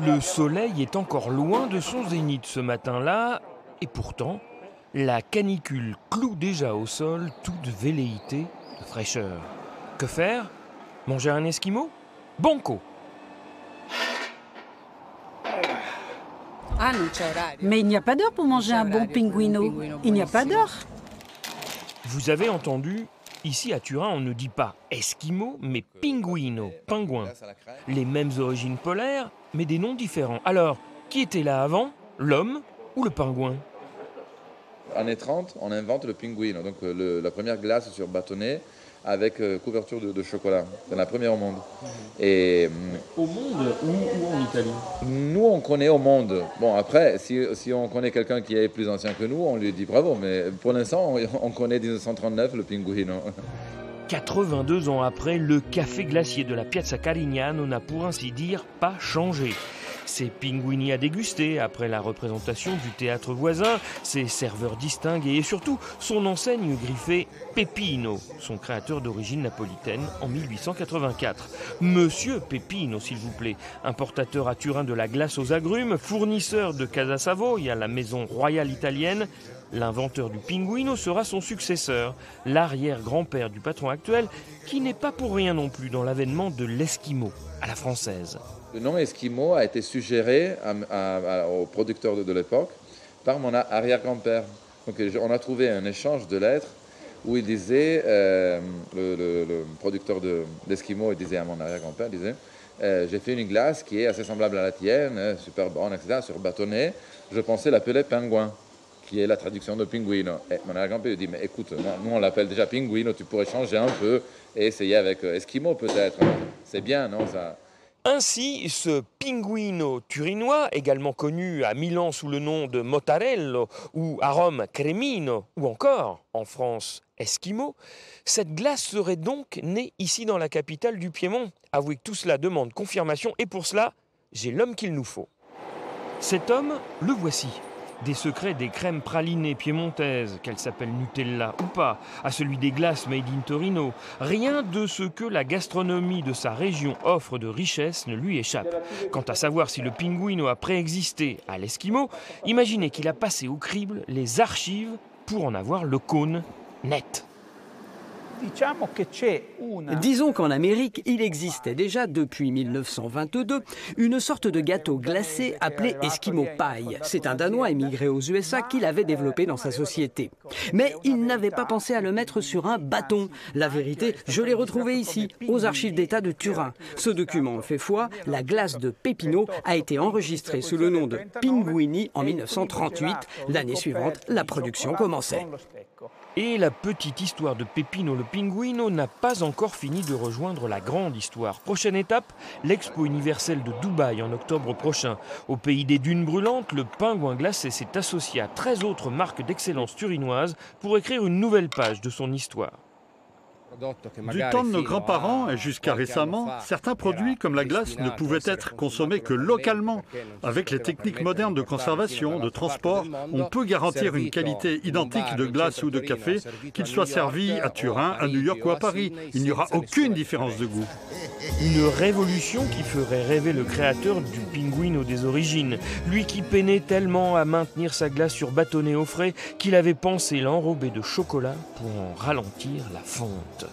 Le soleil est encore loin de son zénith ce matin-là, et pourtant, la canicule cloue déjà au sol toute velléité de fraîcheur. Que faire? Manger un esquimau? Banco! Mais il n'y a pas d'heure pour manger un bon pinguino. Il n'y a pas d'heure. Vous avez entendu? Ici à Turin, on ne dit pas esquimau, mais pinguino, pingouin. Les mêmes origines polaires, mais des noms différents. Alors, qui était là avant? L'homme ou le pingouin? Années 30, on invente le pinguino, donc la première glace sur bâtonnet avec couverture de chocolat. C'est la première au monde. Et, Au monde ou en Italie? nous, on connaît au monde. Bon, après, si on connaît quelqu'un qui est plus ancien que nous, on lui dit bravo. Mais pour l'instant, on connaît 1939 le pinguino. 82 ans après, le café glacier de la Piazza Carignano n'a pour ainsi dire pas changé. Ses pinguini à déguster après la représentation du théâtre voisin, ses serveurs distingués et surtout son enseigne griffée Peppino, son créateur d'origine napolitaine en 1884. Monsieur Peppino, s'il vous plaît, importateur à Turin de la glace aux agrumes, fournisseur de Casa Savoia, la maison royale italienne. L'inventeur du pinguino sera son successeur, l'arrière-grand-père du patron actuel, qui n'est pas pour rien non plus dans l'avènement de l'esquimau à la française. Le nom Esquimau a été suggéré au producteur de l'époque par mon arrière-grand-père. Donc on a trouvé un échange de lettres où il disait, le producteur d'Esquimau disait à mon arrière-grand-père, j'ai fait une glace qui est assez semblable à la tienne, super bonne, etc., sur bâtonnet. Je pensais l'appeler pingouin, qui est la traduction de pinguino. Et mon arrière-grand-père lui dit, mais écoute, nous on l'appelle déjà pinguino, tu pourrais changer un peu et essayer avec Esquimau peut-être. C'est bien, non ça? Ainsi, ce pinguino turinois, également connu à Milan sous le nom de Mottarello, ou à Rome Cremino, ou encore en France Esquimau, cette glace serait donc née ici dans la capitale du Piémont. Avouez que tout cela demande confirmation et pour cela, j'ai l'homme qu'il nous faut. Cet homme, le voici. Des secrets des crèmes pralinées piémontaises, qu'elles s'appellent Nutella ou pas, à celui des glaces made in Torino. Rien de ce que la gastronomie de sa région offre de richesse ne lui échappe. Quant à savoir si le pinguino a préexisté à l'esquimau, imaginez qu'il a passé au crible les archives pour en avoir le cône net. Disons qu'en Amérique, il existait déjà depuis 1922 une sorte de gâteau glacé appelé Eskimo Pie. C'est un Danois émigré aux USA qui l'avait développé dans sa société. Mais il n'avait pas pensé à le mettre sur un bâton. La vérité, je l'ai retrouvé ici, aux archives d'État de Turin. Ce document fait foi, la glace de Peppino a été enregistrée sous le nom de Pinguini en 1938. L'année suivante, la production commençait. Et la petite histoire de Peppino le pinguino n'a pas encore fini de rejoindre la grande histoire. Prochaine étape, l'Expo universelle de Dubaï en octobre prochain. Au pays des dunes brûlantes, le pingouin glacé s'est associé à 13 autres marques d'excellence turinoises pour écrire une nouvelle page de son histoire. Du temps de nos grands-parents et jusqu'à récemment, certains produits comme la glace ne pouvaient être consommés que localement. Avec les techniques modernes de conservation, de transport, on peut garantir une qualité identique de glace ou de café, qu'il soit servi à Turin, à New York ou à Paris. Il n'y aura aucune différence de goût. Une révolution qui ferait rêver le créateur du pinguino des origines, lui qui peinait tellement à maintenir sa glace sur bâtonnet au frais qu'il avait pensé l'enrober de chocolat pour en ralentir la fonte.